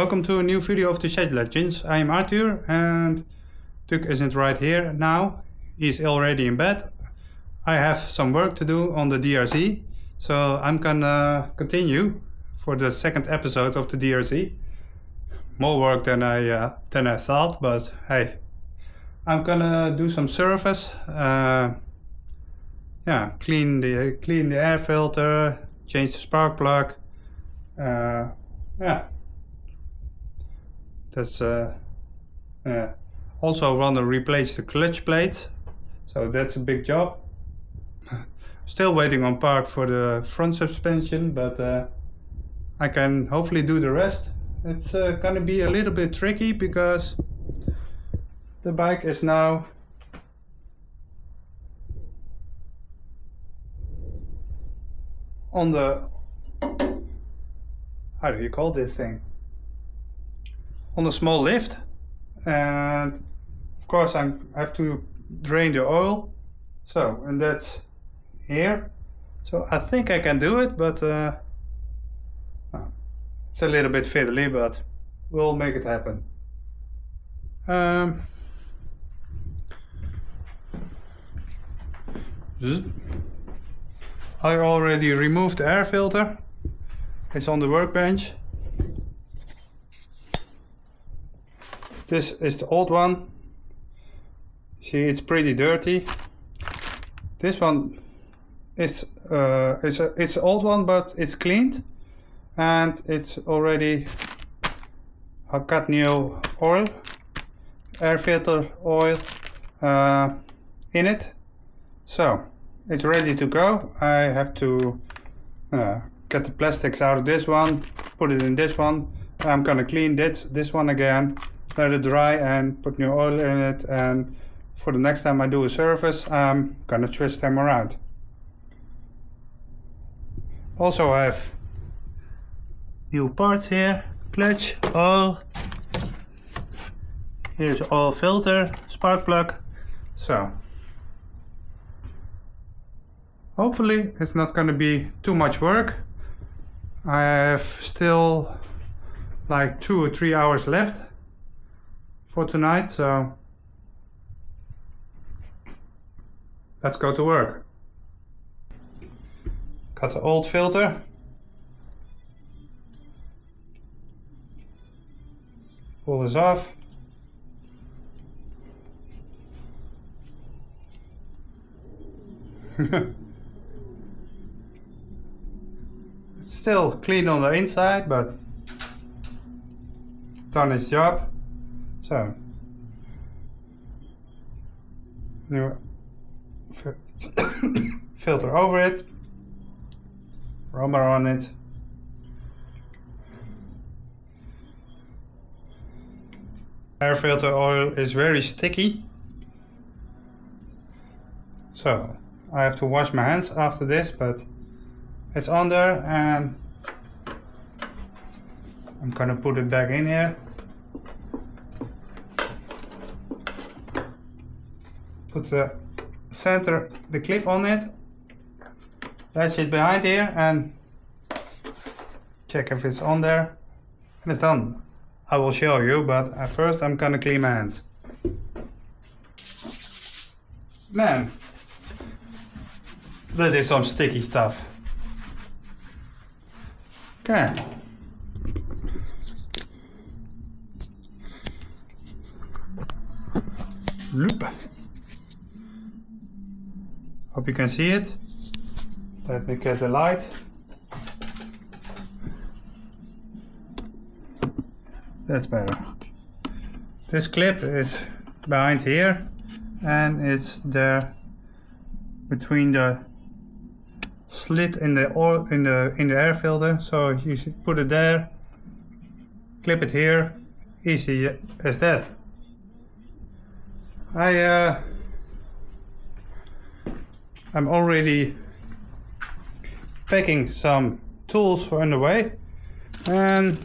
welcome to a new video of the Shed Legends. I am Arthur and Tuk isn't right here now. He's already in bed. I have some work to do on the DRZ, so I'm gonna continue for the second episode of the DRZ. More work than I thought, but hey, I'm gonna do some service. Clean the air filter, change the spark plug. Also want to replace the clutch plates, so that's a big job. Still waiting on part for the front suspension, but I can hopefully do the rest. It's gonna be a little bit tricky because the bike is now on the, how do you call this thing? On a small lift, and of course I have to drain the oil, so, and that's here. So I think I can do it, but it's a little bit fiddly, but we'll make it happen. I already removed the air filter. It's on the workbench. This is the old one. See, it's pretty dirty. This one is it's an old one, but it's cleaned and it's already got new oil, air filter oil in it, so it's ready to go. I have to get the plastics out of this one, put it in this one. I'm gonna clean this one again, let it dry and put new oil in it, and for the next time I do a service I'm gonna twist them around. Also I have new parts here, clutch, oil, here's oil filter, spark plug, so hopefully it's not gonna be too much work. I have still like 2 or 3 hours left for tonight, so let's go to work. Got the old filter. Pull this off. It's still clean on the inside, but done its job. So new filter over it, rubber on it. Air filter oil is very sticky, so I have to wash my hands after this, but it's on there and I'm gonna put it back in here. Put the clip on it, latch it behind here and check if it's on there, and it's done. I will show you, but at first I'm gonna clean my hands. Man, that is some sticky stuff. Okay. Loop. Hope you can see it. Let me get the light. That's better. This clip is behind here and it's there between the slit in the oil in the air filter, so you should put it there, clip it here, easy as that. I'm already packing some tools for underway, and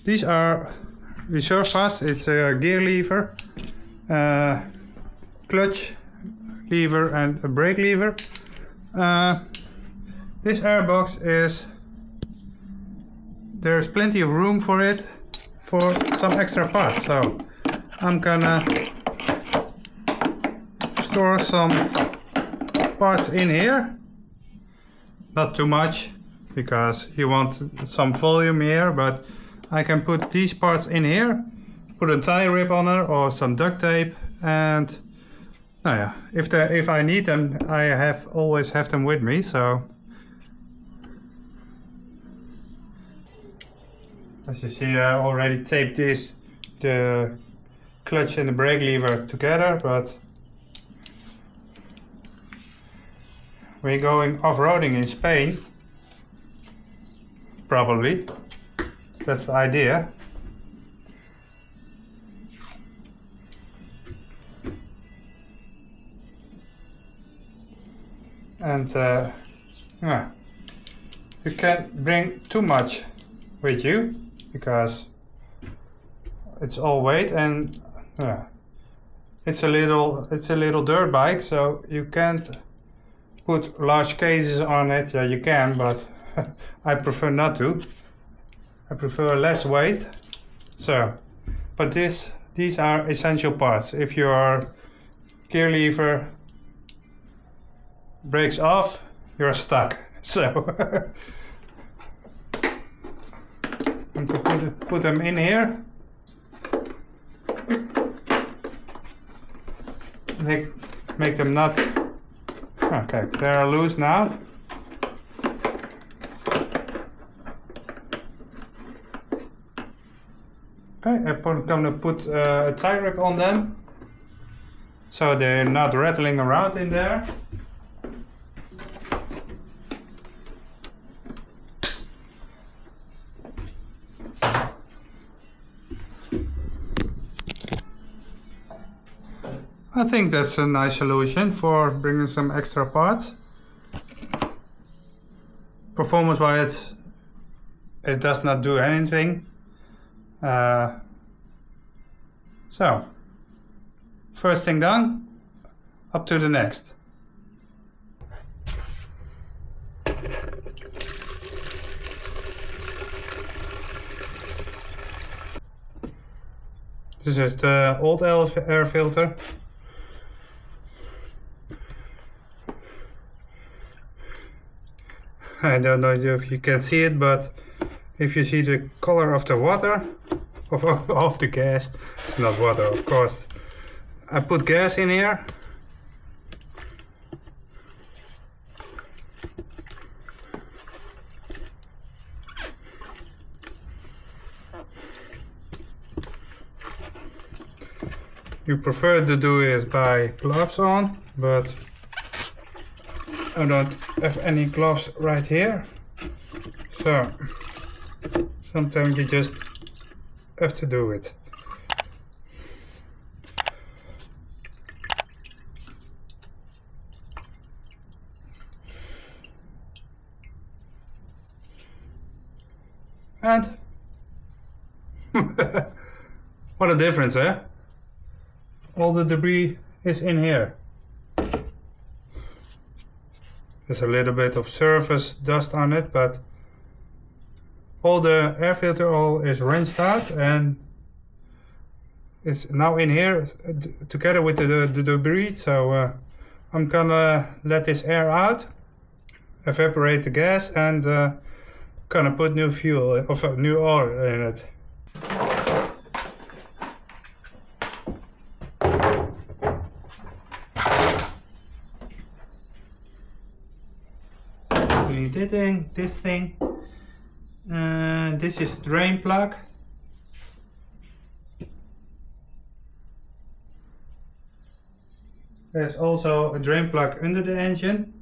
these are reserve parts. It's a gear lever, clutch lever and a brake lever. This airbox is there's plenty of room for it, for some extra parts. So I'm gonna store some parts in here. Not too much, because you want some volume here, but I can put these parts in here, put a tie rip on it or some duct tape, and if I need them, I always have them with me. So as you see, I already taped the clutch and the brake lever together, but we're going off-roading in Spain, probably. That's the idea. And you can't bring too much with you, because it's all weight, and it's a little dirt bike, so you can't put large cases on it. Yeah, you can, but I prefer not to. I prefer less weight. So, but these are essential parts. If your gear lever breaks off, you're stuck. So I'm going to put them in here. Make them not. Okay, they're loose now. Okay, I'm gonna put a tie rip on them, so they're not rattling around in there. I think that's a nice solution for bringing some extra parts. Performance-wise, it does not do anything. So, first thing done, up to the next. This is the old air filter. I don't know if you can see it, but if you see the color of the water, of the gas, it's not water, of course. I put gas in here. You prefer to do it by gloves on, but I don't have any gloves right here, so sometimes you just have to do it. And what a difference, eh? All the debris is in here. There's a little bit of surface dust on it, but all the air filter oil is rinsed out and it's now in here together with the debris. So I'm gonna let this air out, evaporate the gas, and gonna put new fuel or new oil in it. This thing, this is drain plug. There's also a drain plug under the engine.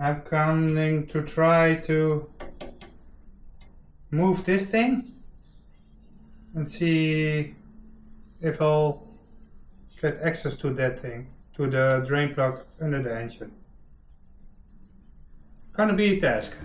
I'm coming to try to move this thing and see if I'll get access to that thing, to the drain plug under the engine. Gonna be a task.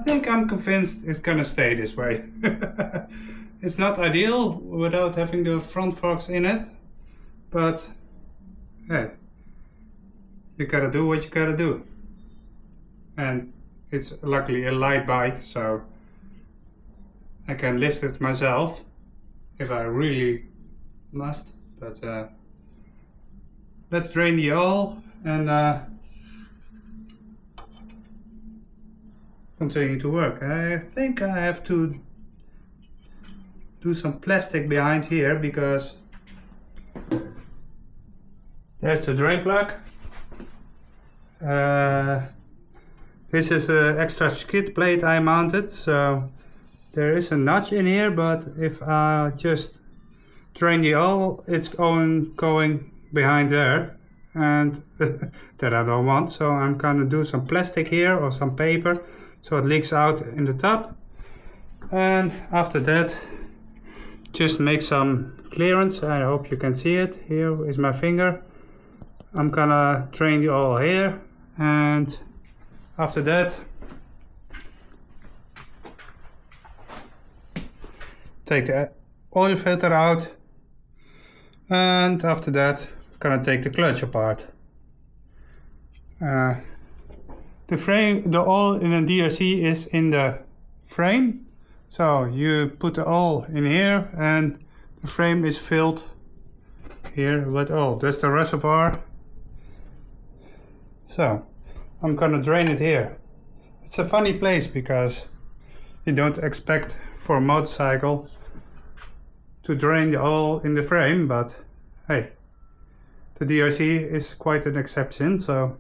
think I'm convinced it's gonna stay this way. It's not ideal without having the front forks in it, but hey, you gotta do what you gotta do. And it's luckily a light bike, so I can lift it myself if I really must. But let's drain the oil and continue to work. I think I have to do some plastic behind here because there's the drain plug. This is an extra skid plate I mounted, so there is a notch in here, but if I just drain the oil, it's going behind there, and that I don't want. So I'm gonna do some plastic here or some paper so it leaks out in the top, and after that just make some clearance. I hope you can see it. Here is my finger. I'm gonna drain the oil here, and after that take the oil filter out, and after that I'm gonna take the clutch apart. The frame, the oil in a DRZ is in the frame, so you put the oil in here and the frame is filled here with oil. That's the reservoir. So I'm gonna drain it here. It's a funny place because you don't expect for a motorcycle to drain the oil in the frame, but hey, the DRZ is quite an exception. So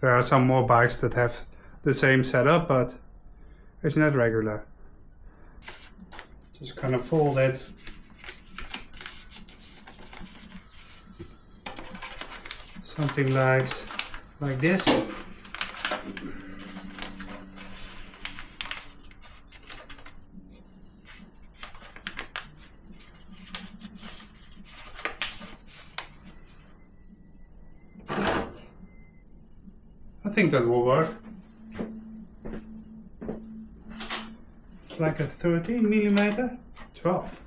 there are some more bikes that have the same setup, but it's not regular. Just kind of fold it. Something like this. I think that will work. It's like a 13 millimeter, 12.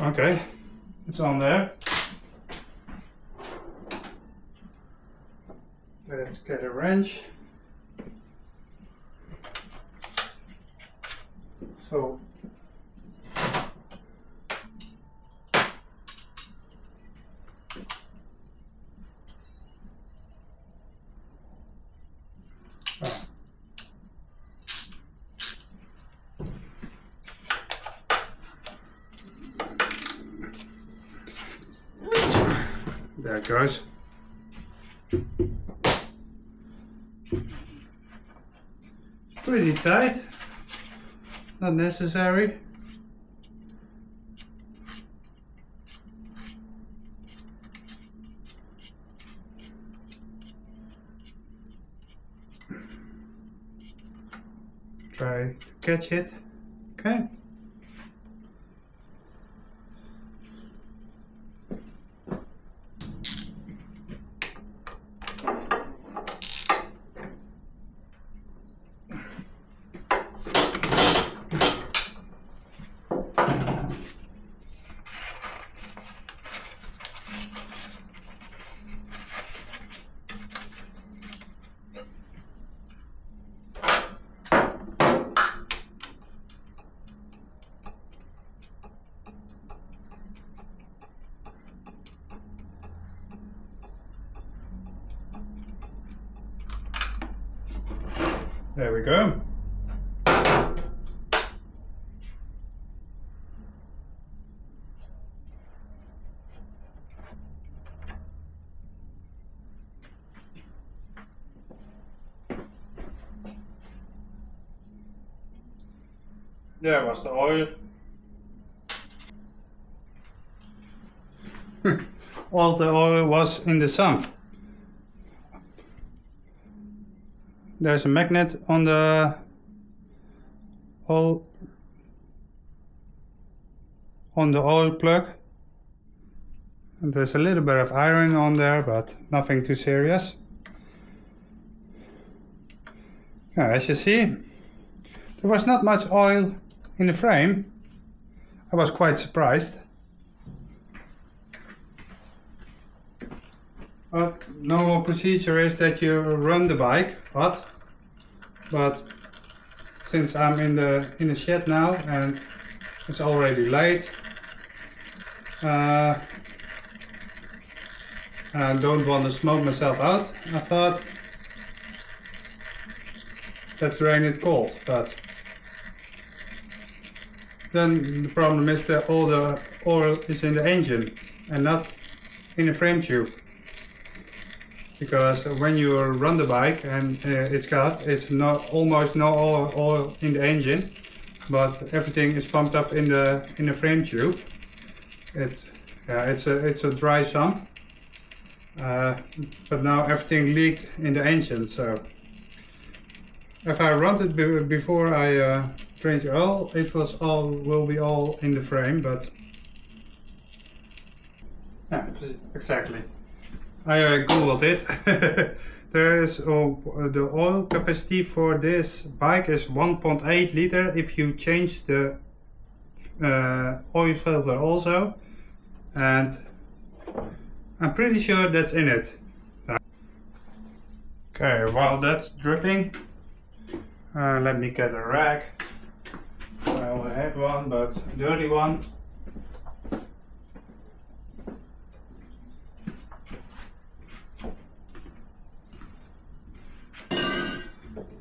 Okay, it's on there. Let's get a wrench. So there it goes. Pretty tight. Not necessary. Try to catch it. Okay. There we go. There was the oil. All the oil was in the sump. There's a magnet on the oil on the oil plug. And there's a little bit of iron on there, but nothing too serious. Yeah, as you see, there was not much oil in the frame. I was quite surprised. But normal procedure is that you run the bike hot. But since I'm in the shed now and it's already late, I don't want to smoke myself out. I thought let's drain it cold, but then the problem is that all the oil is in the engine and not in the frame tube. Because when you run the bike and it's not almost no oil in the engine, but everything is pumped up in the frame tube. It's a dry sump, but now everything leaked in the engine. So if I run it before I change oil, it will be all in the frame. But yeah, exactly. I googled it. There is the oil capacity for this bike is 1.8 liter if you change the oil filter also, and I'm pretty sure that's in it. Okay, while that's dripping, let me get a rag. I only had one, but a dirty one.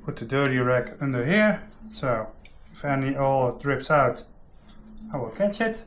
Put the dirty rag under here, so if any oil drips out, I will catch it.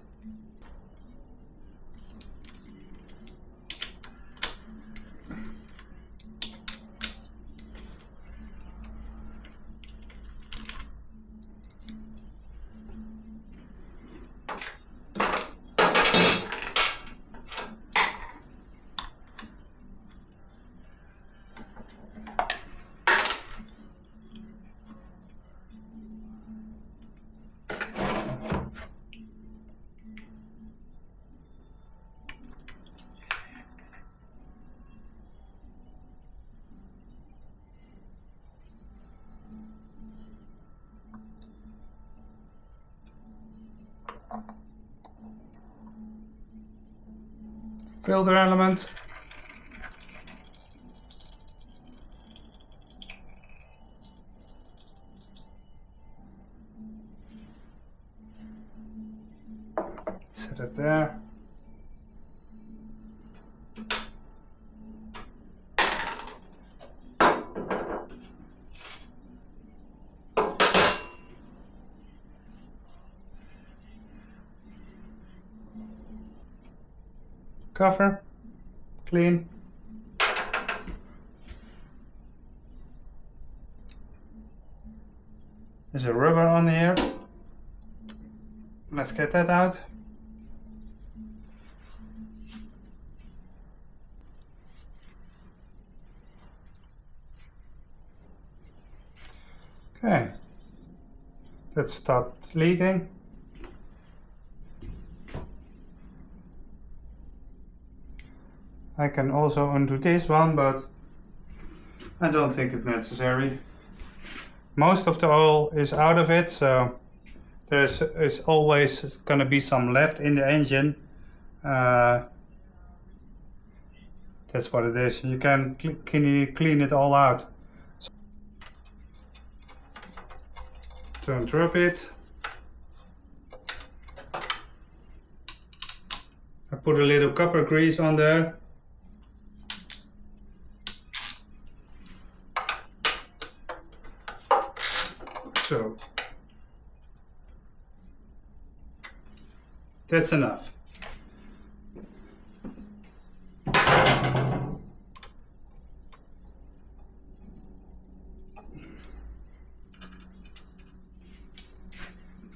Filter element. Set it there. Cover, clean. There's a rubber on here. Let's get that out. Okay, that stopped leaking. I can also undo this one, but I don't think it's necessary. Most of the oil is out of it, so there is always gonna be some left in the engine. That's what it is. You can clean it all out. So don't drop it. I put a little copper grease on there. So that's enough.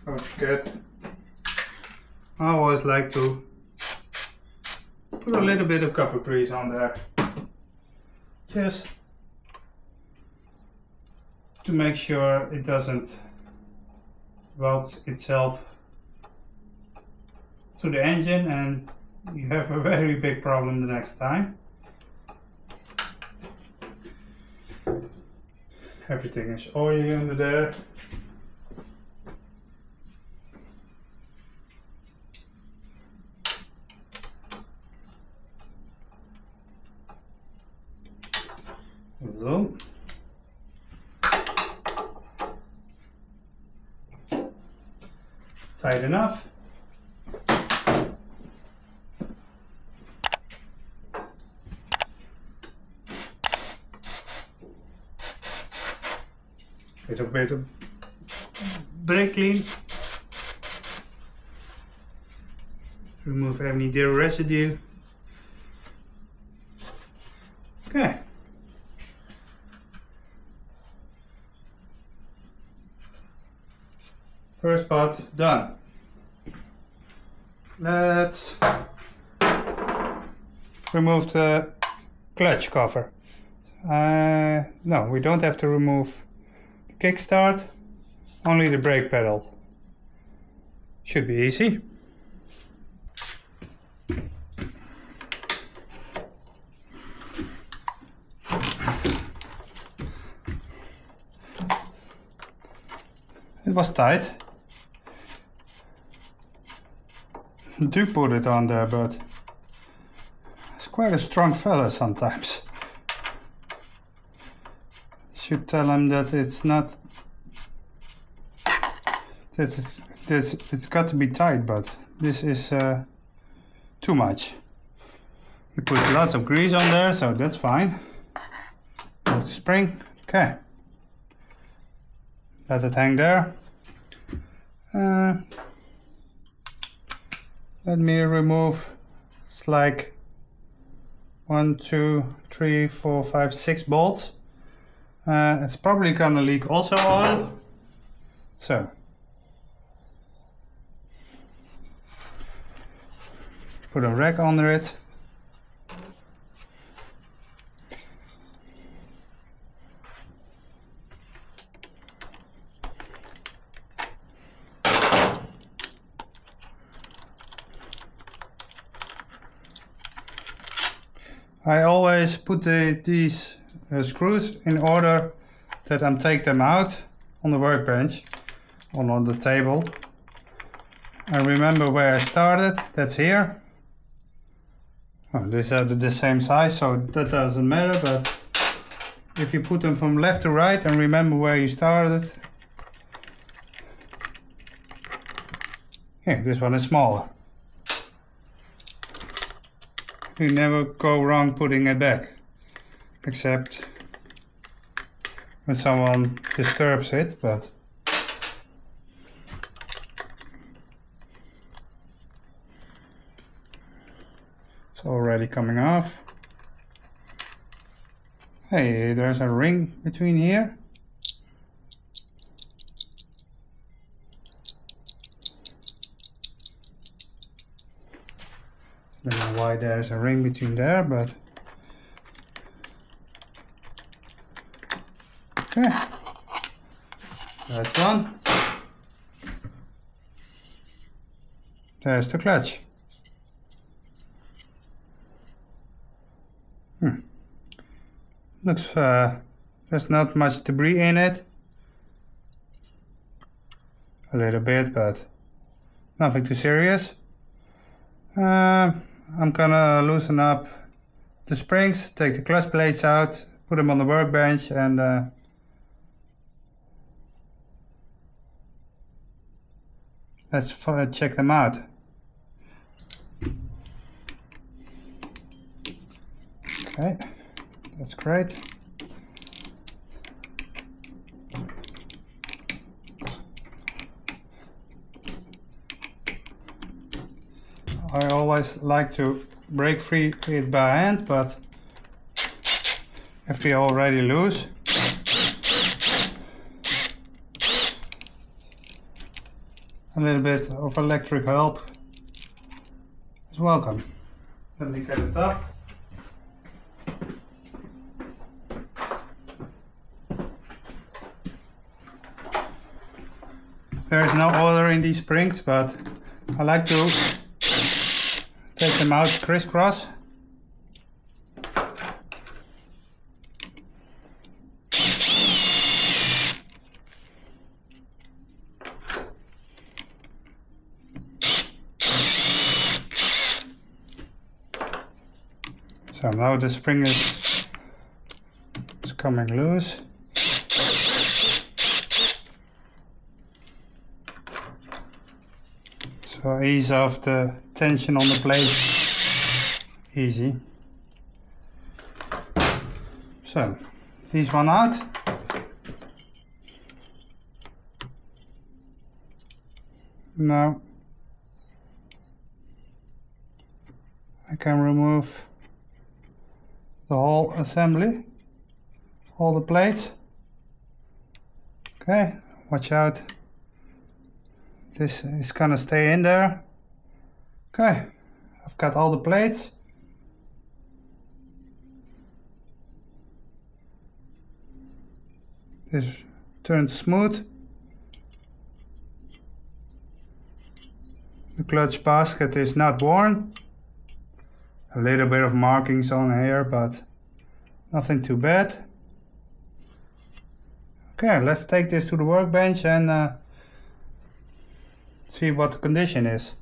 Don't forget, I always like to put a little bit of copper grease on there, just to make sure it doesn't weld itself to the engine and you have a very big problem the next time. Everything is oily under there. So. Tight enough. Bit of brake clean. Remove any deer residue. Okay. First part done. Let's remove the clutch cover. No, we don't have to remove the kickstart, only the brake pedal. Should be easy. It was tight. Do put it on there, but it's quite a strong fella sometimes. Should tell him that it's not. It's got to be tight, but this is too much. You put lots of grease on there, so that's fine. Put the spring, okay. Let it hang there. Let me remove, it's like 1, 2, 3, 4, 5, 6 bolts. It's probably gonna leak also oil. So, put a rack under it. I always put these screws in order that I take them out on the workbench or on the table. And remember where I started, that's here. Oh, these are the same size, so that doesn't matter, but if you put them from left to right and remember where you started. Here, this one is smaller. You never go wrong putting it back, except when someone disturbs it, but it's already coming off. Hey, there's a ring between here. I don't know why there's a ring between there, but okay. That's one. There's the clutch. Looks there's not much debris in it. A little bit, but nothing too serious. I'm gonna loosen up the springs, take the clutch plates out, put them on the workbench, and let's check them out. Okay, that's great. I always like to break free it by hand, but if they're already loose, a little bit of electric help is welcome. Let me get it up. There is no oil in these springs, but I like to take them out crisscross. So now the spring is coming loose. So ease off the tension on the plate. Easy. So this one out. Now I can remove the whole assembly, all the plates. Okay, watch out. This is gonna stay in there. Okay, I've got all the plates. This turned smooth. The clutch basket is not worn. A little bit of markings on here, but nothing too bad. Okay, let's take this to the workbench and see what the condition is.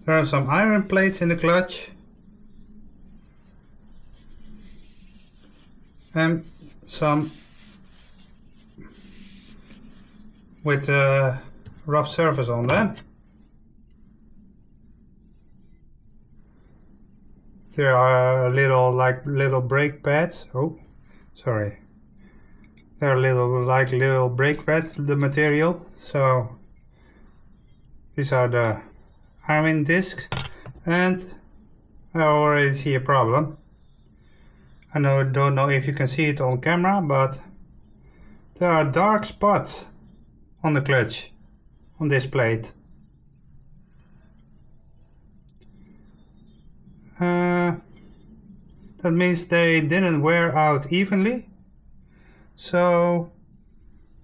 There are some iron plates in the clutch and some with a rough surface on them. There are little brake pads. Oh, sorry. There are little brake pads, the material. So these are the iron discs, and I already see a problem. I don't know if you can see it on camera, but there are dark spots on the clutch on this plate. That means they didn't wear out evenly, so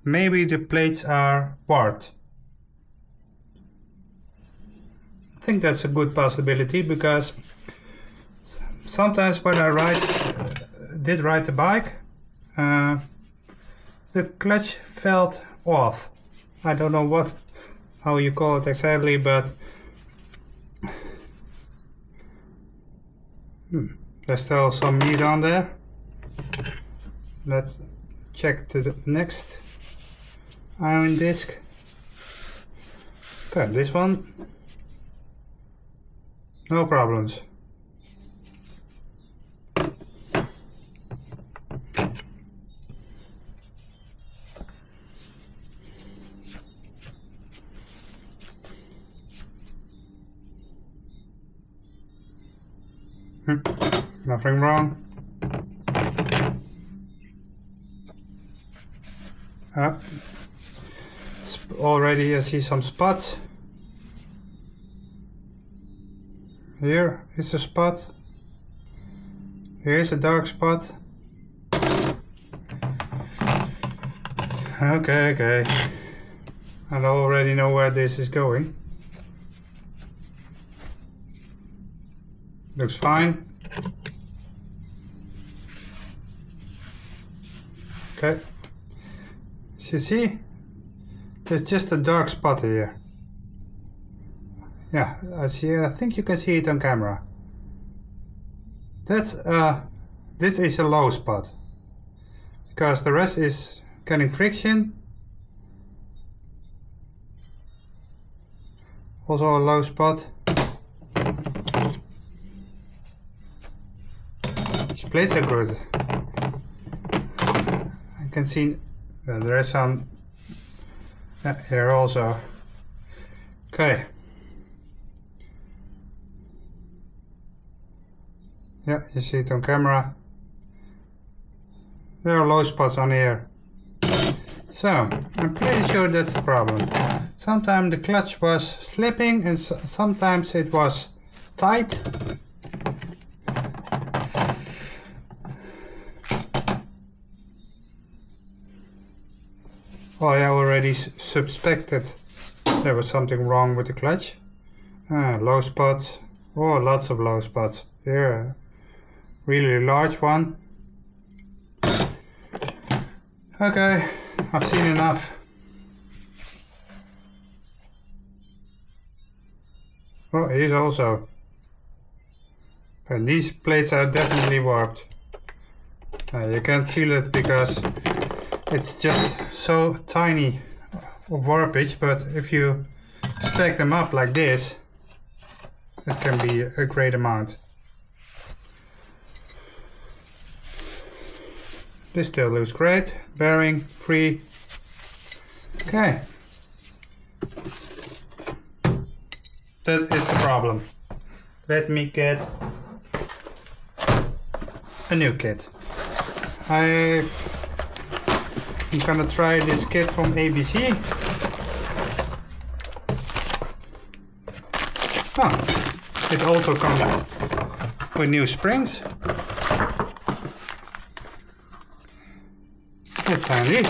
maybe the plates are warped. I think that's a good possibility, because sometimes when I did ride the bike, the clutch felt off. I don't know how you call it exactly, but there's still some meat on there. Let's check the next iron disc. Okay, this one, no problems. Nothing wrong. Already I see some spots. Here is a spot. Here is a dark spot. Okay. I already know where this is going. Looks fine. Okay. You see, there's just a dark spot here. Yeah, I see. I think you can see it on camera. This is a low spot, because the rest is getting friction. Also a low spot. These plates are good. I can see there is some here also. Okay. Yeah, you see it on camera. There are low spots on here. So, I'm pretty sure that's the problem. Sometimes the clutch was slipping and sometimes it was tight. Oh, I already suspected there was something wrong with the clutch. Low spots. Oh, lots of low spots. Here, really large one. Okay, I've seen enough. Oh, here's also. And these plates are definitely warped. You can't feel it because it's just so tiny of warpage, but if you stack them up like this, it can be a great amount. This still looks great. Bearing free. Okay. That is the problem. Let me get a new kit. I'm gonna try this kit from ABC. It also comes with new springs. That's handy.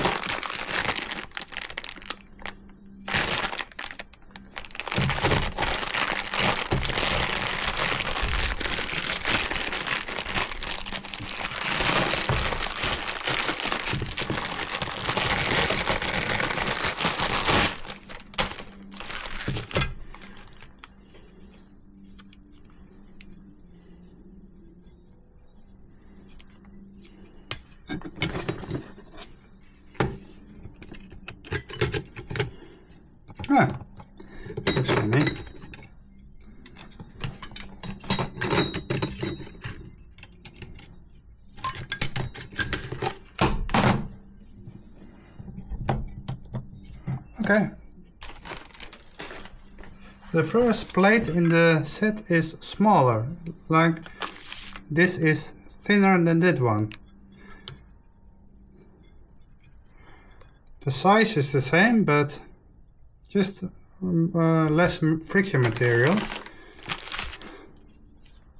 That's funny. Okay. The first plate in the set is smaller, like this is thinner than that one. The size is the same, but just less friction material.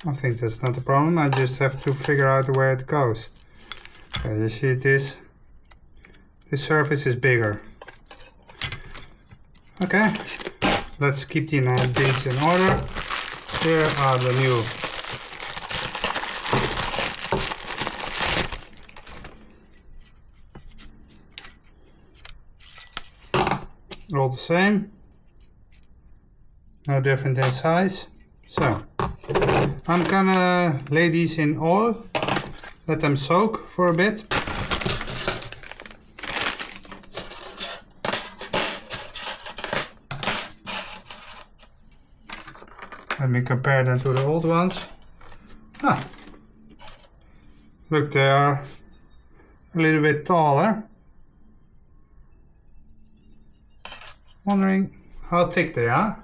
I think that's not a problem. I just have to figure out where it goes. Okay, you see this surface is bigger. Okay, let's keep these in order. Here are the new all the same, no different in size. So I'm gonna lay these in oil, let them soak for a bit. Let me compare them to the old ones. Look, they are a little bit taller. Wondering how thick they are.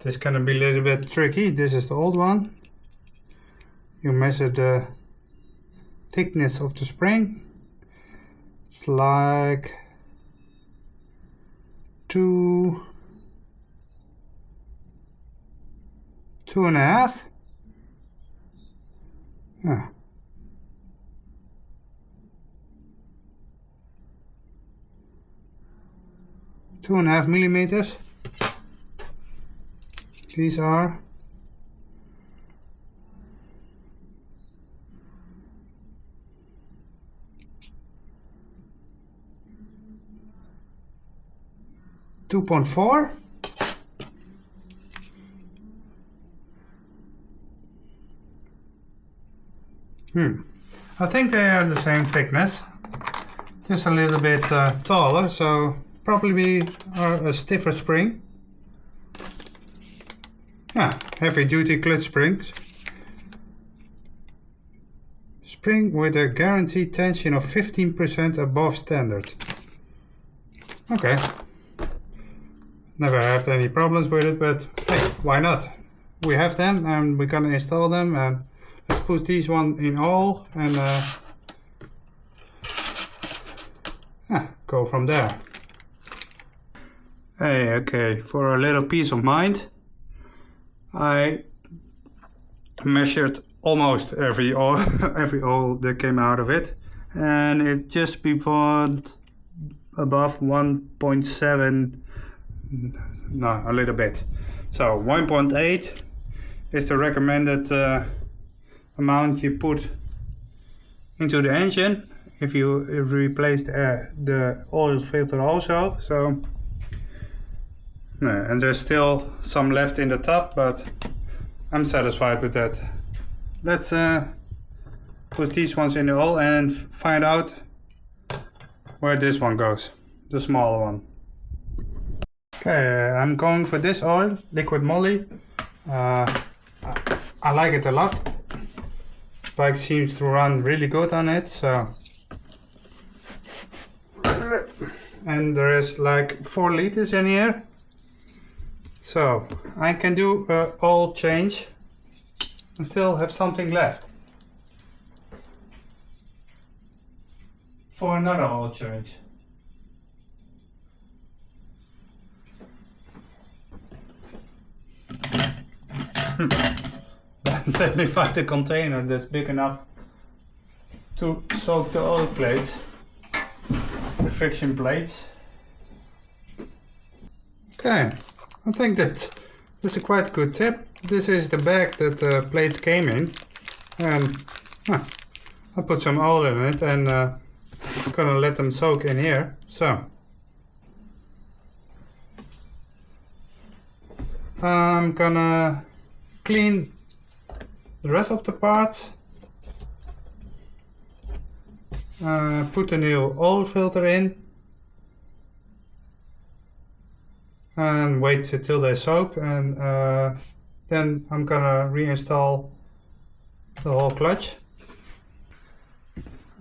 This is gonna be a little bit tricky. This is the old one. You measure the thickness of the spring. It's like 2.5. Yeah. 2.5 millimeters. These are 2.4. I think they are the same thickness, just a little bit taller, so probably are a stiffer spring. Yeah, heavy duty clutch springs. Spring with a guaranteed tension of 15% above standard. Okay. Never had any problems with it, but hey, why not? We have them and we're gonna install them, and let's put these one in all and go from there. Hey, okay, for a little peace of mind, I measured almost every oil that came out of it, and it just beyond above 1.7, no, a little bit. So 1.8 is the recommended amount you put into the engine if you replace the oil filter also. So and there's still some left in the tub, but I'm satisfied with that. Let's put these ones in the oil and find out where this one goes, the smaller one. Okay, I'm going for this oil, liquid moly. I like it a lot. Bike seems to run really good on it, so. And there is like 4 liters in here. So I can do an oil change and still have something left for another oil change. Let me find a container that's big enough to soak the oil plate, the friction plates. Okay, I think that's a quite good tip. This is the bag that the plates came in, and I put some oil in it and I'm gonna let them soak in here. So I'm gonna clean the rest of the parts, put a new oil filter in and wait till they soak, and then I'm gonna reinstall the whole clutch.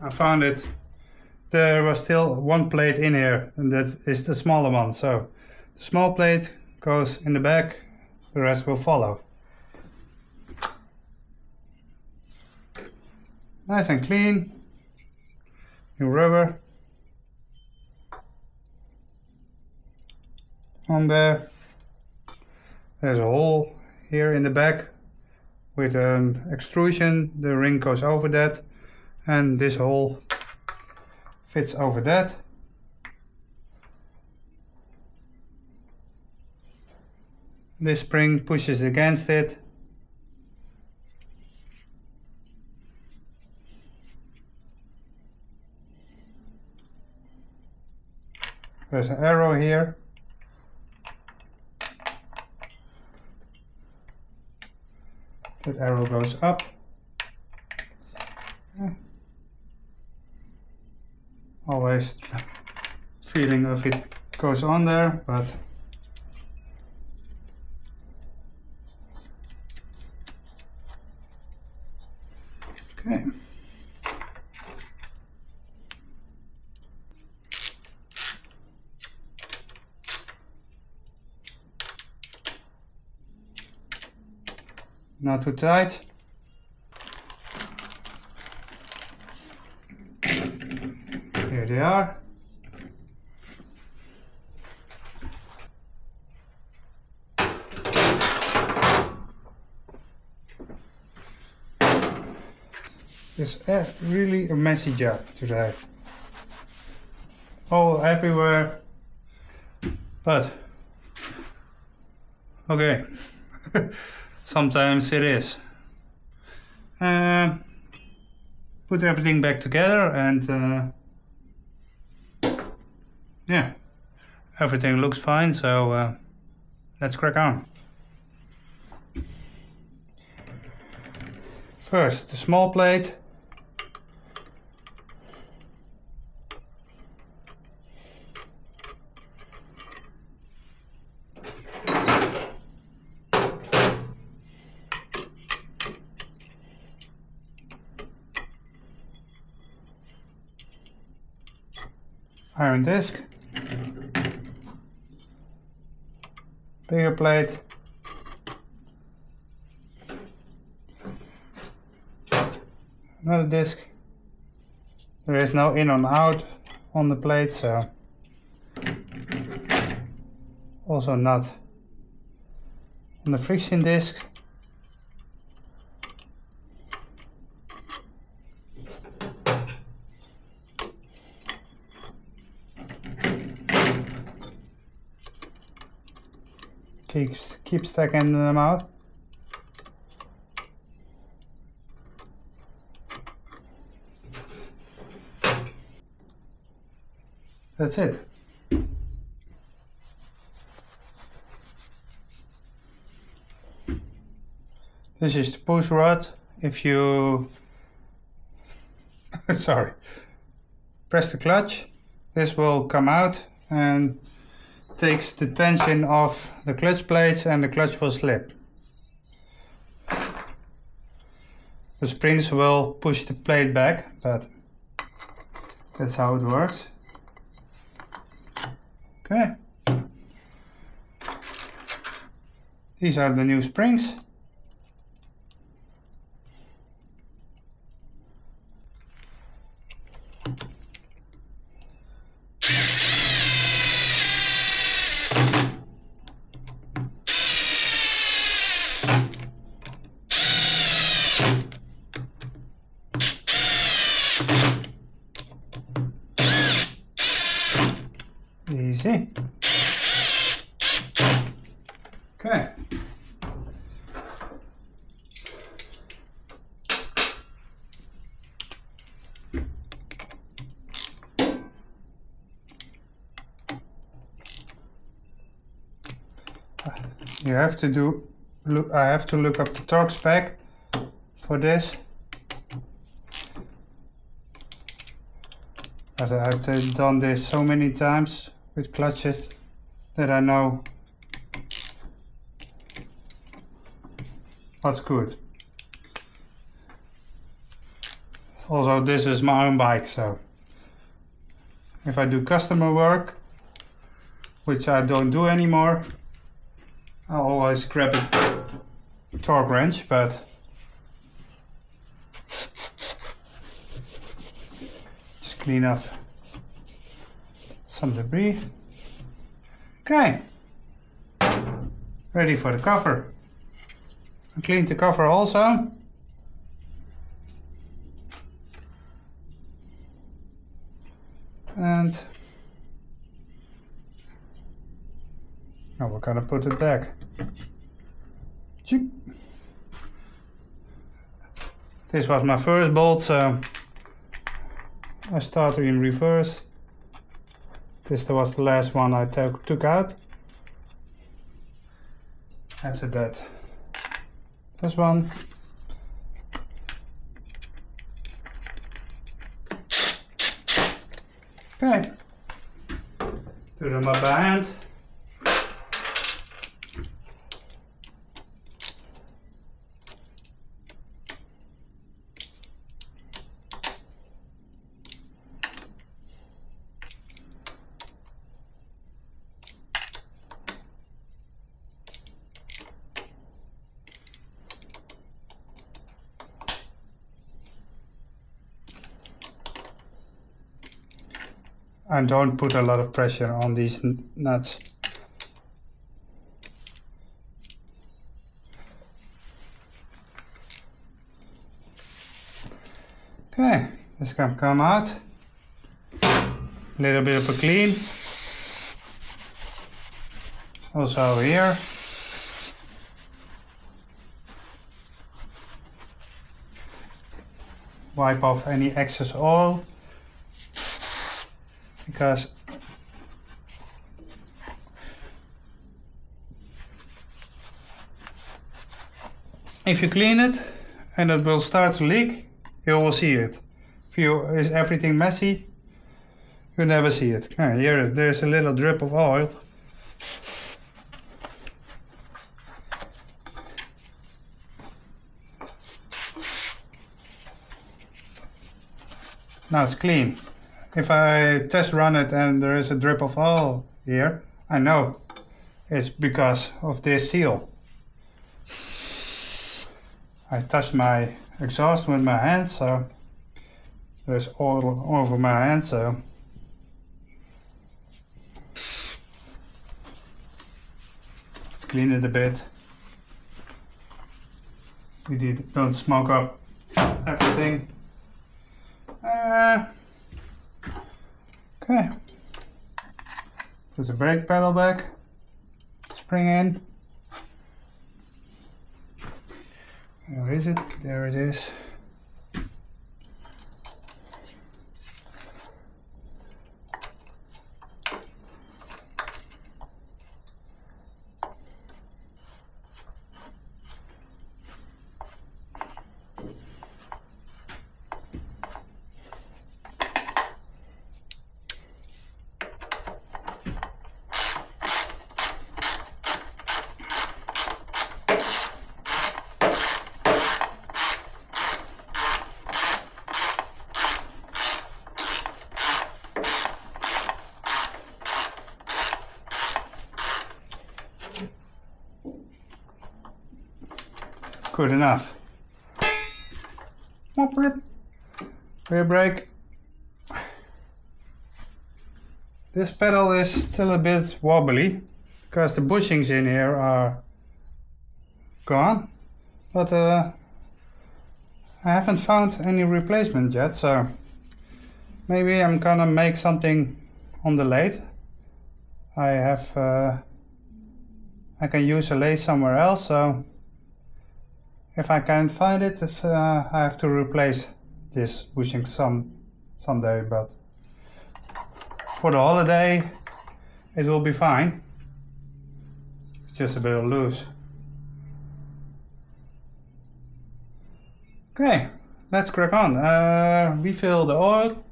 I found it. There was still one plate in here, and that is the smaller one. So the small plate goes in the back, the rest will follow. Nice and clean. New rubber on there. There's a hole here in the back with an extrusion. The ring goes over that, and this hole fits over that. This spring pushes against it. There's an arrow here. That arrow goes up. Always feeling if it goes on there, but okay. Not too tight. Here they are. It's really a messy job today. All everywhere. But okay. Sometimes it is. Put everything back together, and yeah, everything looks fine, so let's crack on. First, the small plate. Iron disc, bigger plate, another disc. There is no in or out on the plate, so also not on the friction disc. Keep stacking them out. That's it. This is the push rod. If you sorry, press the clutch, this will come out and takes the tension off the clutch plates and the clutch will slip. The springs will push the plate back, but that's how it works. Okay. These are the new springs. Easy. Okay. You have to do, look, I have to look up the torque spec for this. But I've done this so many times with clutches that I know what's good. Also, this is my own bike, so if I do customer work, which I don't do anymore, I always grab a torque wrench, but just clean up some debris. Okay, ready for the cover. I cleaned the cover also. And now we're gonna put it back. This was my first bolt, so I started in reverse. This was the last one I took out. After that, this one. Okay, do them up by hand. And don't put a lot of pressure on these nuts. Okay, this can come out. A little bit of a clean. Also over here. Wipe off any excess oil. Because if you clean it and it will start to leak, you will see it. Is everything messy, you never see it. Here there's a little drip of oil. Now it's clean. If I test run it and there is a drip of oil here, I know it's because of this seal. I touched my exhaust with my hand, so there's oil over my hand, so let's clean it a bit. Don't smoke up everything. Okay, put the brake pedal back, spring in. Where is it? There it is. Good enough. Rear brake. This pedal is still a bit wobbly because the bushings in here are gone, but I haven't found any replacement yet, so maybe I'm gonna make something on the lathe. I can use a lathe somewhere else, so if I can't find it, I have to replace this bushing someday, but for the holiday it will be fine. It's just a bit loose. Okay, let's crack on. Refill the oil,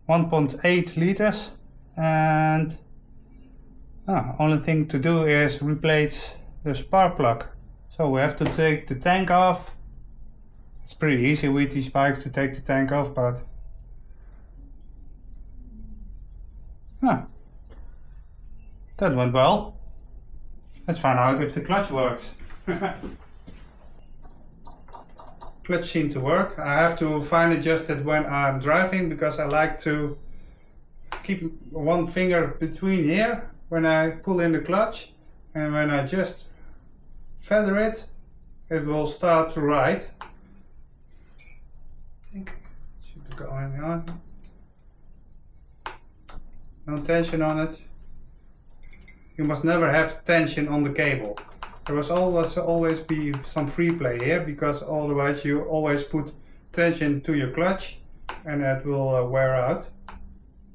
1.8 liters, and only thing to do is replace the spark plug. So we have to take the tank off. It's pretty easy with these bikes to take the tank off, but that went well. Let's find out if the clutch works. Clutch seemed to work. I have to fine adjust it when I'm driving because I like to keep one finger between here when I pull in the clutch, and when I just feather it, it will start to ride. I think it should be going on. No tension on it. You must never have tension on the cable. There must always be some free play here, because otherwise you always put tension to your clutch and it will wear out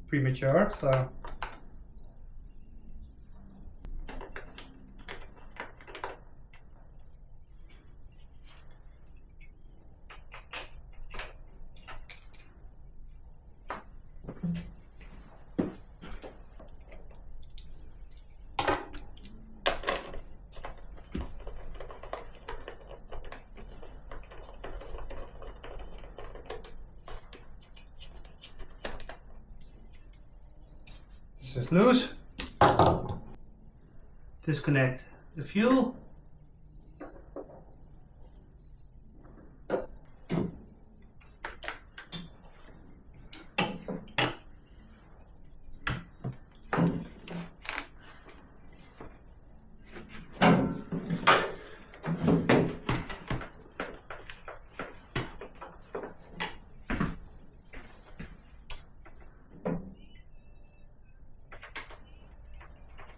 premature. So this is loose. Disconnect the fuel.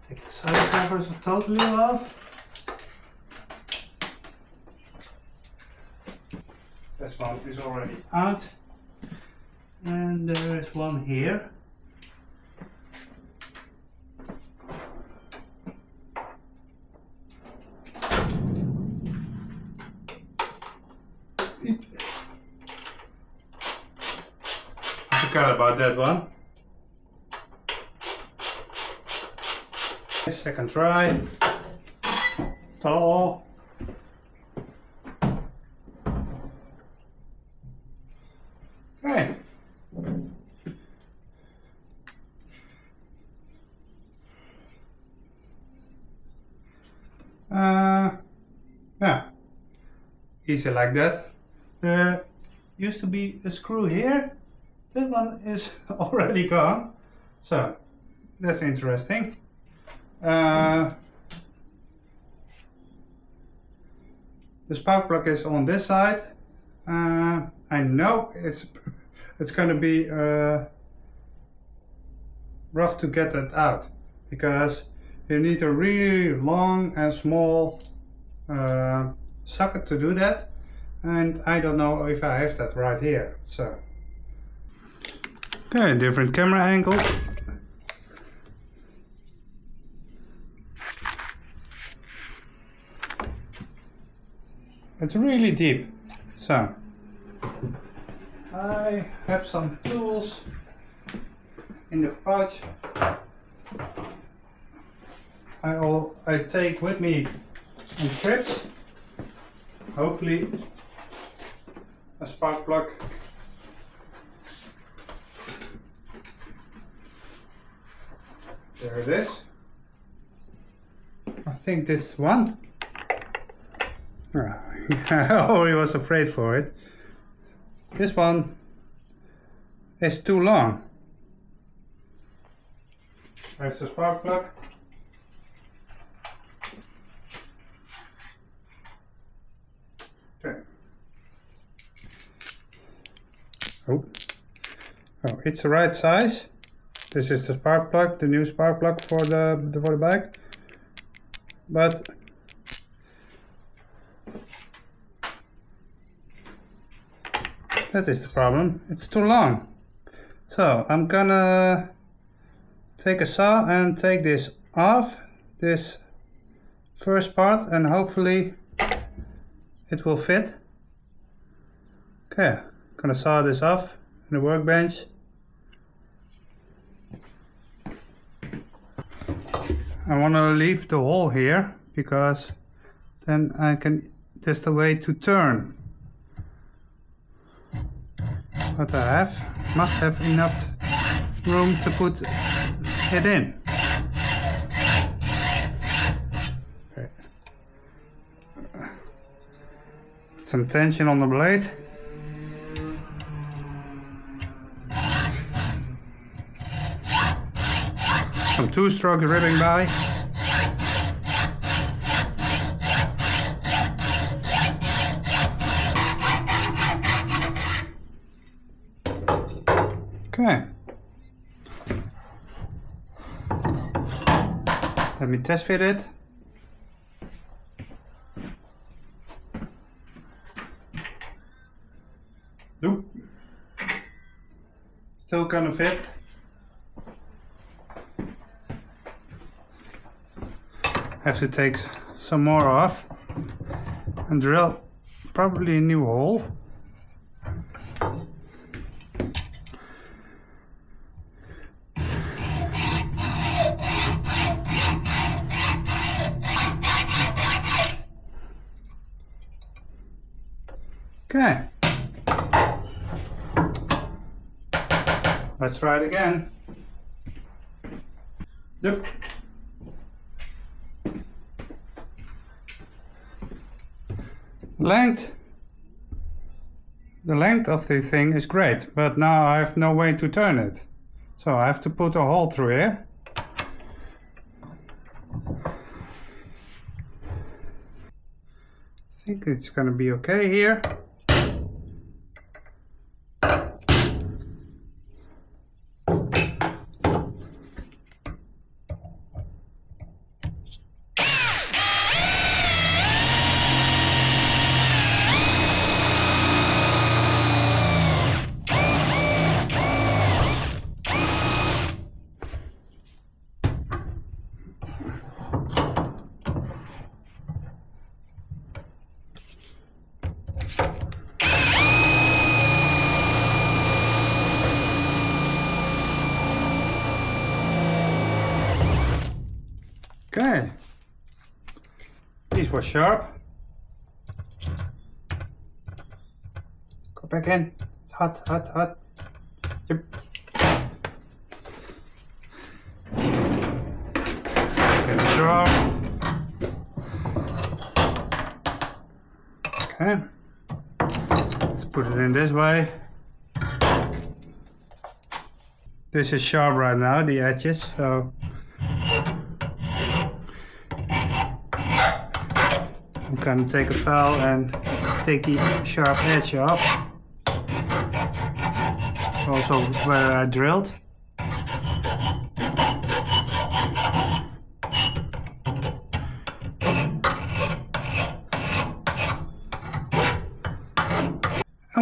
Take the side covers totally off. This one is already out, and there is one here. I forgot about that one. Second try. Ta-da! Okay. Yeah, easy like that. There used to be a screw here. That one is already gone, so that's interesting. The spark plug is on this side. I know it's going to be rough to get that out, because you need a really long and small socket to do that. and I don't know if I have that right here. So okay, different camera angle. It's really deep. So I have some tools in the pouch. I take with me some strips, hopefully a spark plug. There it is. I think this one. I already was afraid for it. This one is too long. There's the spark plug. Okay. Oh, it's the right size. This is the spark plug, the new spark plug for the bike. But that is the problem. It's too long. So I'm gonna take a saw and take this off, this first part, and hopefully it will fit. Okay, I'm gonna saw this off in the workbench. I want to leave the hole here because then I can, that's the way to turn. But I must have enough room to put it in. Okay. Put some tension on the blade. Some two-stroke ribbing by. Okay. Let me test fit it. Nope. Still gonna fit. Have to take some more off and drill probably a new hole. Okay, let's try it again. Yep. The length of the thing is great, but now I have no way to turn it. So I have to put a hole through here. I think it's gonna be okay here. Okay, this was sharp. Go back in. It's hot, hot, hot. Yep. Get it sharp. Okay, let's put it in this way. This is sharp right now, the edges, so I'm gonna take a file and take the sharp edge off. Also where I drilled.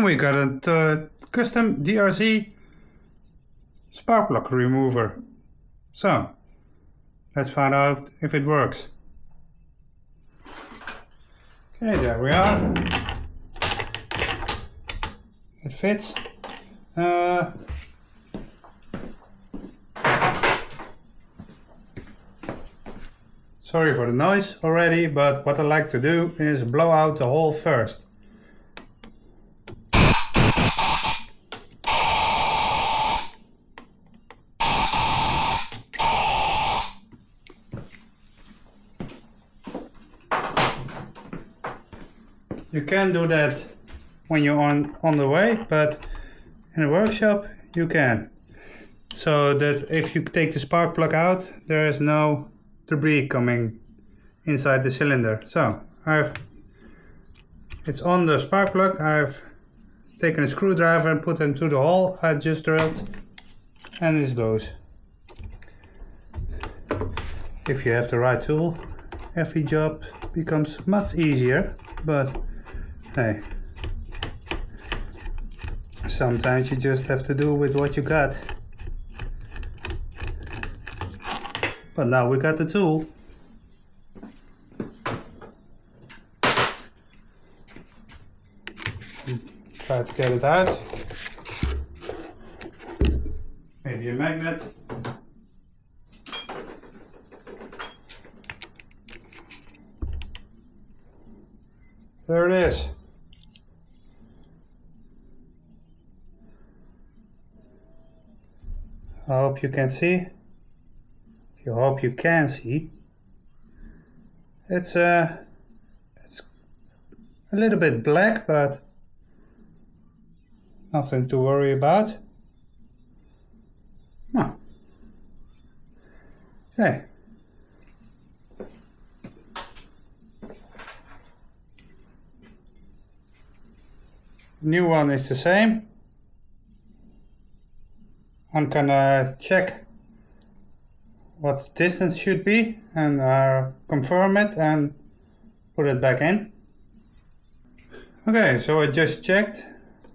And we got a custom DRZ spark plug remover. So let's find out if it works. Okay, there we are. It fits. Sorry for the noise already, but what I like to do is blow out the hole first. You can do that when you're on the way, but in a workshop you can. So that if you take the spark plug out, there is no debris coming inside the cylinder. So it's on the spark plug. I've taken a screwdriver and put them through the hole I just drilled, and it's loose. If you have the right tool, every job becomes much easier, but hey, sometimes you just have to do with what you got. But now we got the tool. Try to get it out. Maybe a magnet. There it is. I hope you can see. I hope you can see. It's a little bit black, but nothing to worry about. Oh. Okay. New one is the same. I'm gonna check what distance should be and confirm it and put it back in. Okay, so I just checked.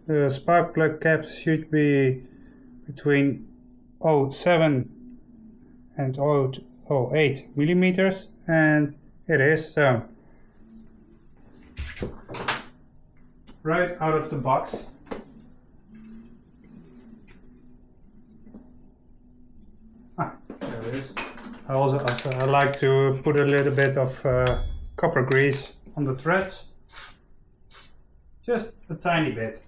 The spark plug caps should be between 0.7 and 0.08 millimeters, and it is. So right out of the box. There it is. I like to put a little bit of copper grease on the threads. Just a tiny bit.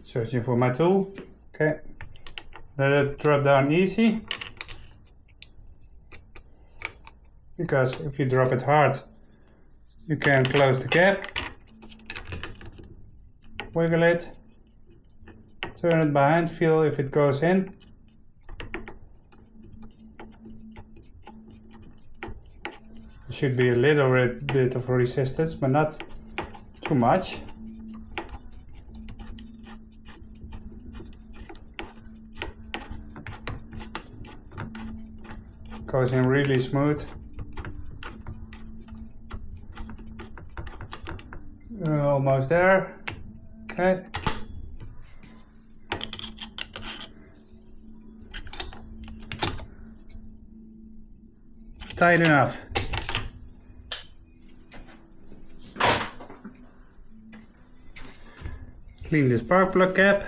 Searching for my tool. Okay. Let it drop down easy. Because if you drop it hard, you can close the cap. Wiggle it. Turn it by hand, feel if it goes in. There should be a little bit of resistance, but not too much. Goes in really smooth. Almost there. Okay. Tight enough. Clean the spark plug cap.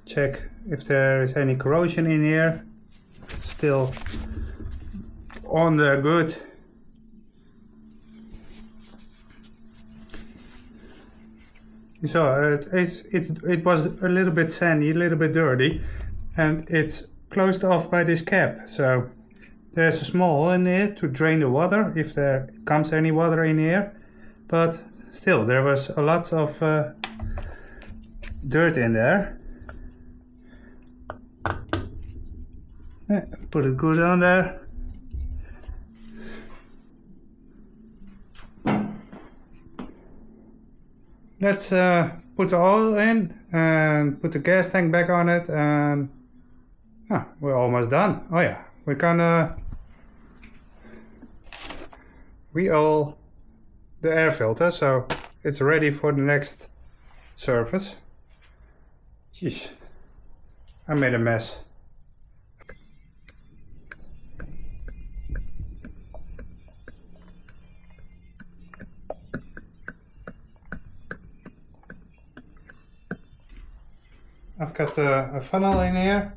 Check if there is any corrosion in here. It's still on there good. So it was a little bit sandy, a little bit dirty, and it's closed off by this cap. So there's a small hole in here to drain the water if there comes any water in here, but still there was a lot of dirt in there. Put it good on there. Let's put the oil in and put the gas tank back on it and Ah, we're almost done. Oh yeah, we're gonna re-oil the air filter so it's ready for the next service. Jeez, I made a mess. I've got a funnel in here.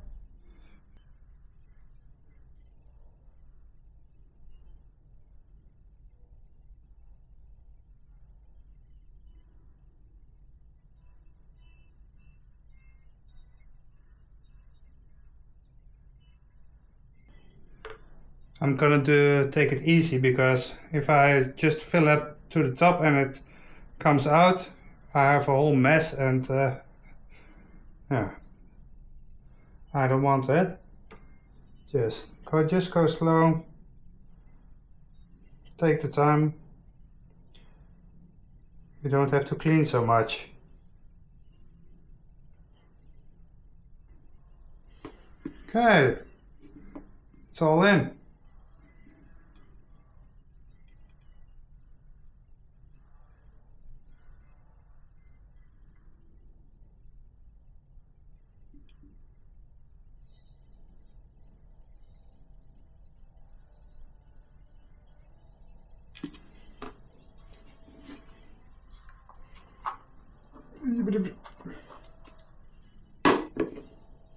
I'm gonna take it easy because if I just fill up to the top and it comes out, I have a whole mess and yeah, I don't want it. Just go slow. Take the time. You don't have to clean so much. Okay, it's all in.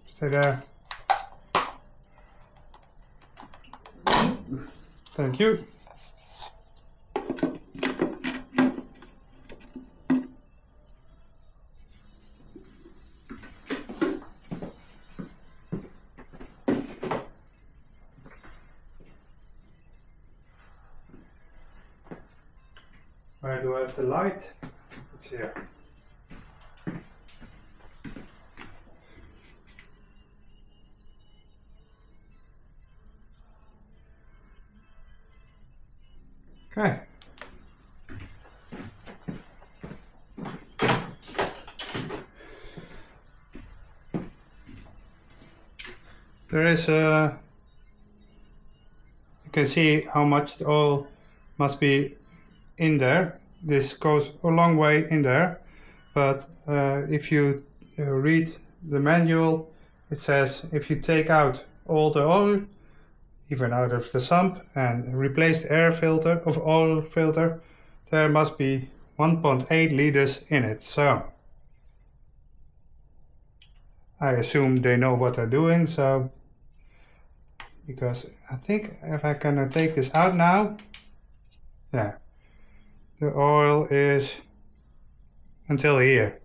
Stay there. Thank you. Where do I have the light? It's here. Okay. There is you can see how much the oil must be in there. This goes a long way in there, but if you read the manual, it says if you take out all the oil, even out of the sump, and replace the air filter of oil filter, there must be 1.8 liters in it. So I assume they know what they're doing. So because I think if I can take this out now, yeah, the oil is until here.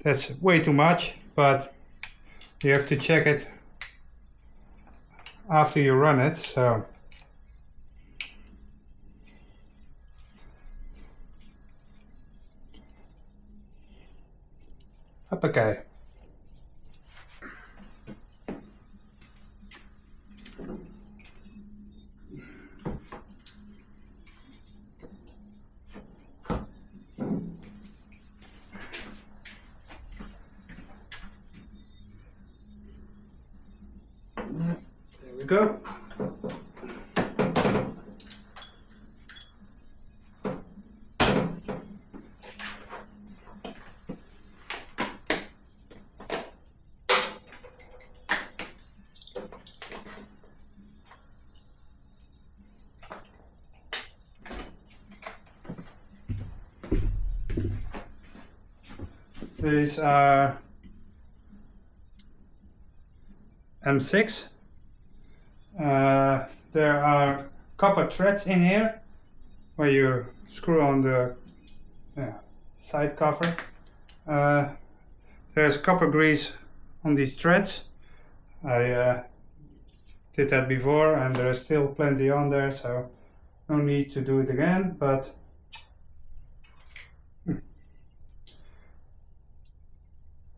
That's way too much, but you have to check it after you run it. So okay. There we go. These are M6. There are copper threads in here where you screw on the side cover. There's copper grease on these threads. I did that before and there's still plenty on there, so no need to do it again, but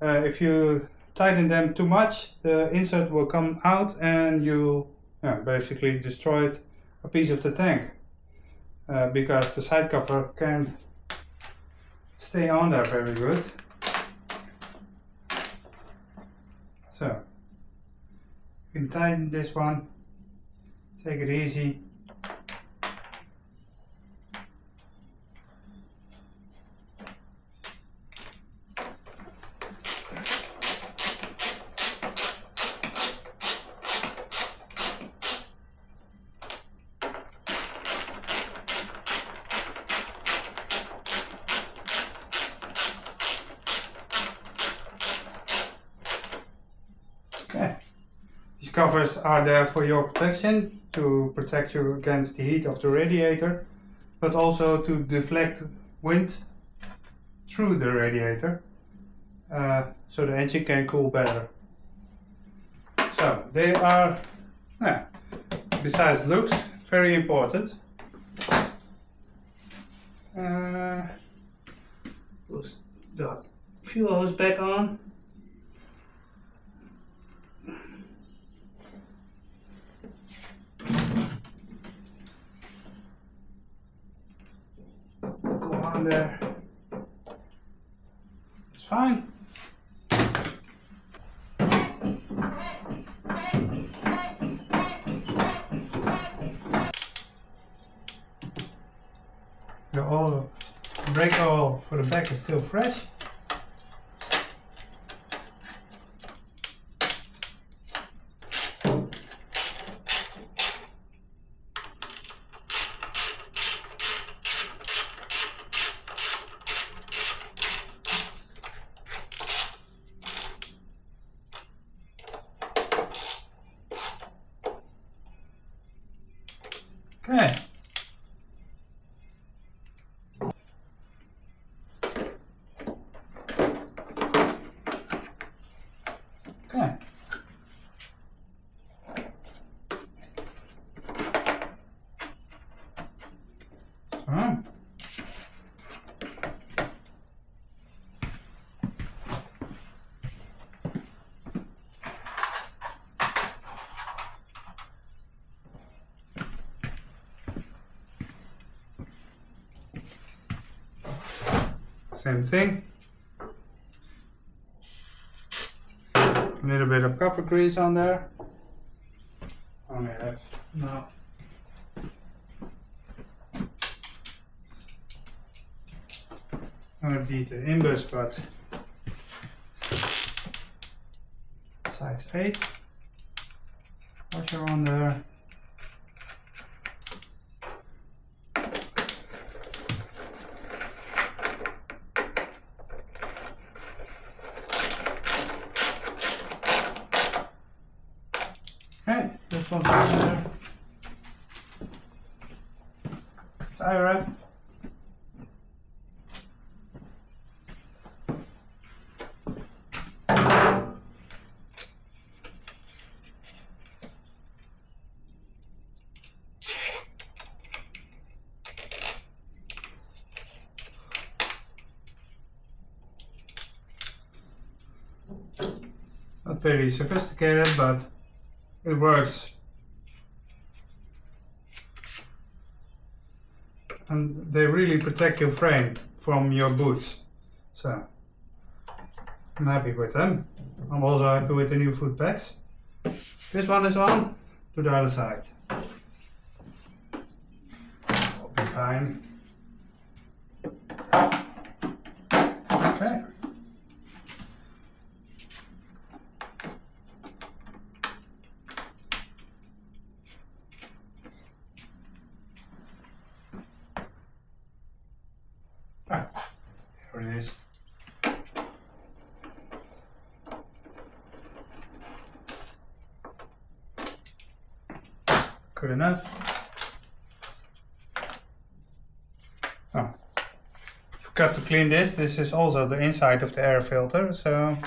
if you tighten them too much, the insert will come out and you'll basically destroy a piece of the tank because the side cover can't stay on there very good. So You can tighten this one, take it easy. Okay. These covers are there for your protection, to protect you against the heat of the radiator, but also to deflect wind through the radiator, so the engine can cool better. So they are, besides looks, very important. Put the fuel hose back on. Go on there. It's fine. The oil, brake oil for the back is still fresh. Okay. Okay. So. Same thing. A little bit of copper grease on there. Only have now. Not need the inbus, but size 8 washer on there. Okay, this one's in there. Tire wrap. Not very sophisticated, but it works. And they really protect your frame from your boots. So I'm happy with them. I'm also happy with the new foot pegs. This one is on to the other side. Will be fine. Okay. There it is. Good enough. Oh, forgot to clean this. This is also the inside of the air filter, so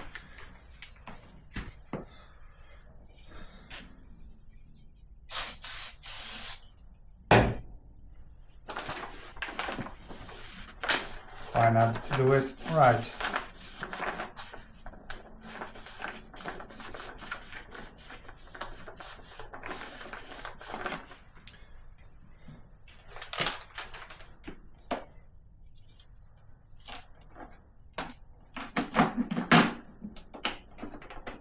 why not do it right?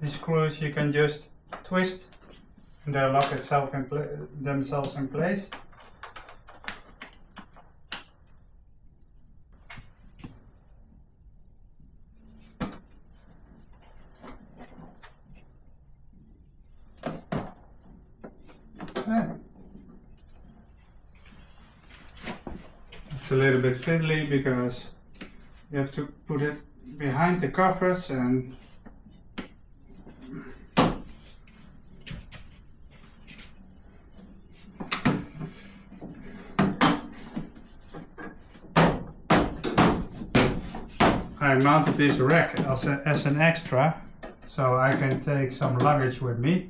These screws you can just twist and they lock themselves in place. It's a little bit fiddly because you have to put it behind the covers and I mounted this rack as an extra so I can take some luggage with me,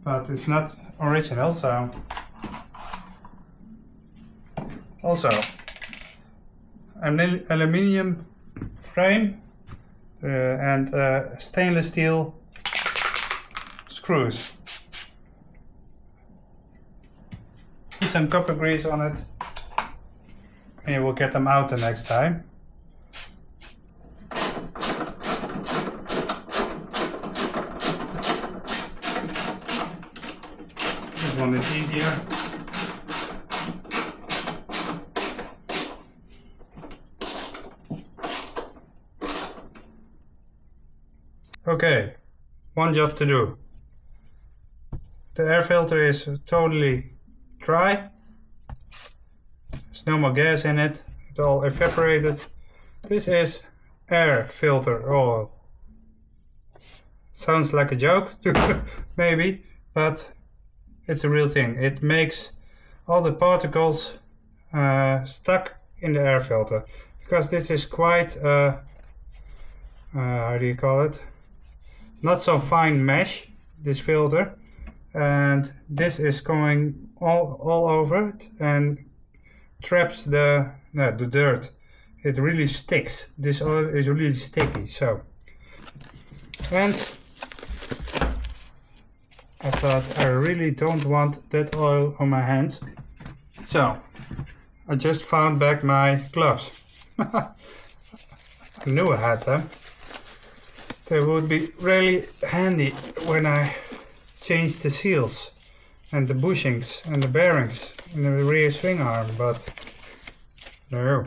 but it's not original, so also an aluminium frame and stainless steel screws. Put some copper grease on it and you will get them out the next time. This one is easier. Okay, one job to do. The air filter is totally dry. There's no more gas in it. It's all evaporated. This is air filter oil. Sounds like a joke, maybe, but it's a real thing. It makes all the particles stuck in the air filter, because this is quite how do you call it? Not so fine mesh, this filter, and this is going all over it and traps the dirt. It really sticks. This oil is really sticky, so. And I thought I really don't want that oil on my hands, so I just found back my gloves. I knew I had them. They would be really handy when I change the seals and the bushings and the bearings in the rear swing arm, but no.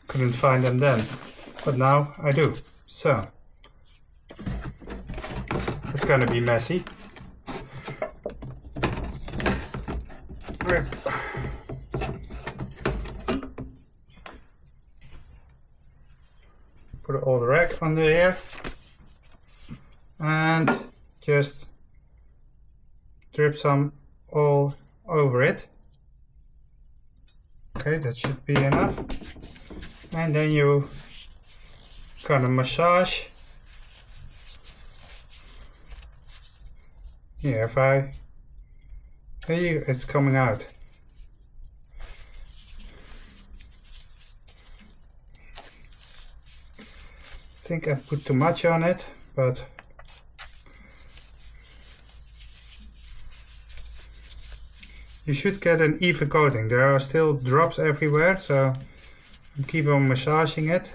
Couldn't find them then, but now I do. So it's gonna be messy. Rip. Put an old rack under here and just drip some all over it. Okay, that should be enough. And then you kind of massage. Yeah, there it's coming out. I think I put too much on it, but you should get an even coating. There are still drops everywhere, so keep on massaging it.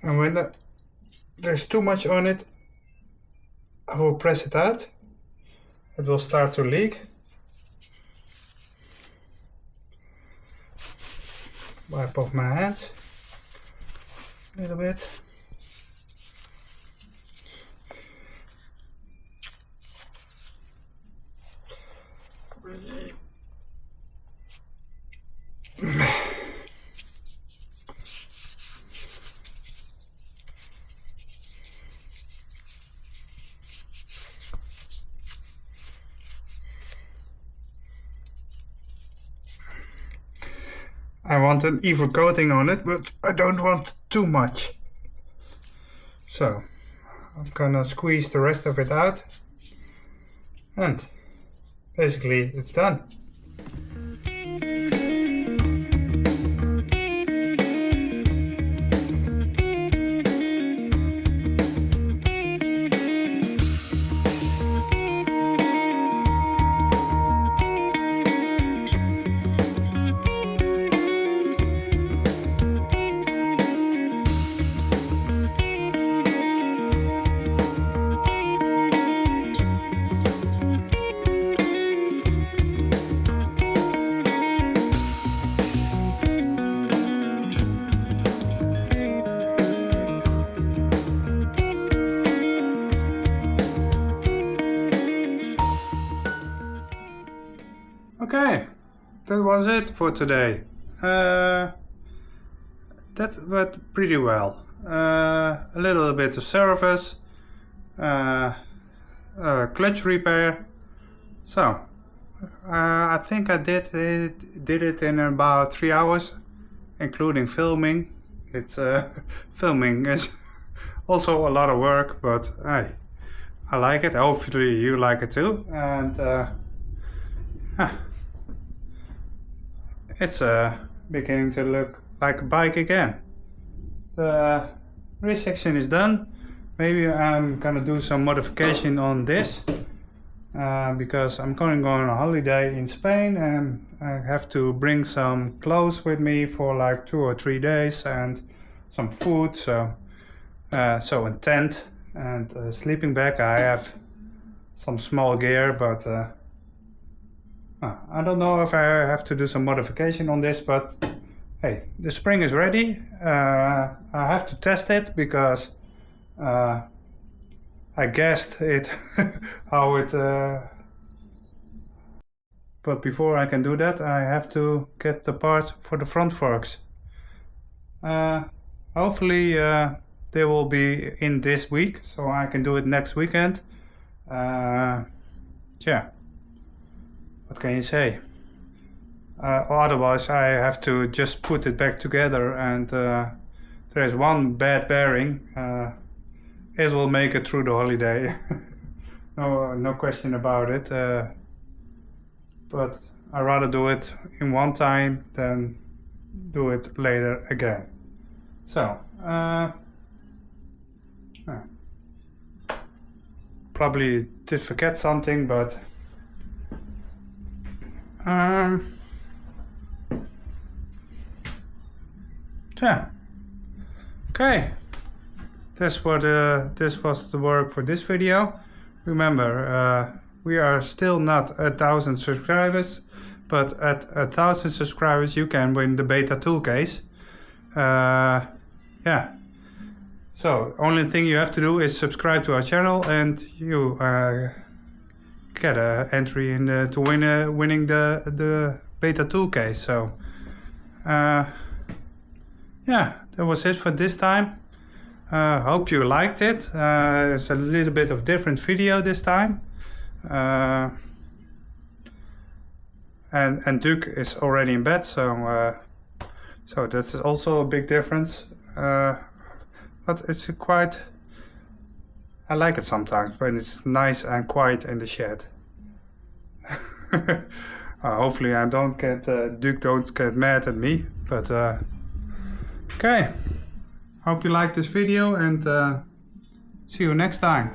And when there's too much on it, I will press it out. It will start to leak. Wipe off my hands a little bit. I want an even coating on it, but I don't want too much. So I'm gonna squeeze the rest of it out, and basically it's done. Okay, that was it for today. That went pretty well. A little bit of service, clutch repair. So I think I did it in about 3 hours, including filming. It's filming is also a lot of work, but hey, I like it. Hopefully you like it too. And it's beginning to look like a bike again. The rear section is done. Maybe I'm gonna do some modification on this because I'm going on a holiday in Spain and I have to bring some clothes with me for like 2 or 3 days and some food. So a tent and a sleeping bag. I have some small gear, but I don't know if I have to do some modification on this, but hey, the spring is ready. I have to test it because I guessed it how it but before I can do that I have to get the parts for the front forks. Hopefully they will be in this week so I can do it next weekend. Yeah, what can you say? Otherwise I have to just put it back together, and there is one bad bearing. It will make it through the holiday. no question about it. But I'd rather do it in one time than do it later again. So probably did forget something, but yeah. Okay. This was the work for this video. Remember, we are still not 1,000 subscribers, but at 1,000 subscribers you can win the beta tool case. Yeah. So only thing you have to do is subscribe to our channel, and you get an entry in to winning the beta tool case. So yeah, that was it for this time. Hope you liked it. It's a little bit of different video this time. And Duke is already in bed, so that's also a big difference. But it's quite... I like it sometimes when it's nice and quiet in the shed. Hopefully I don't get Duke don't get mad at me, but okay. Hope you liked this video, and see you next time.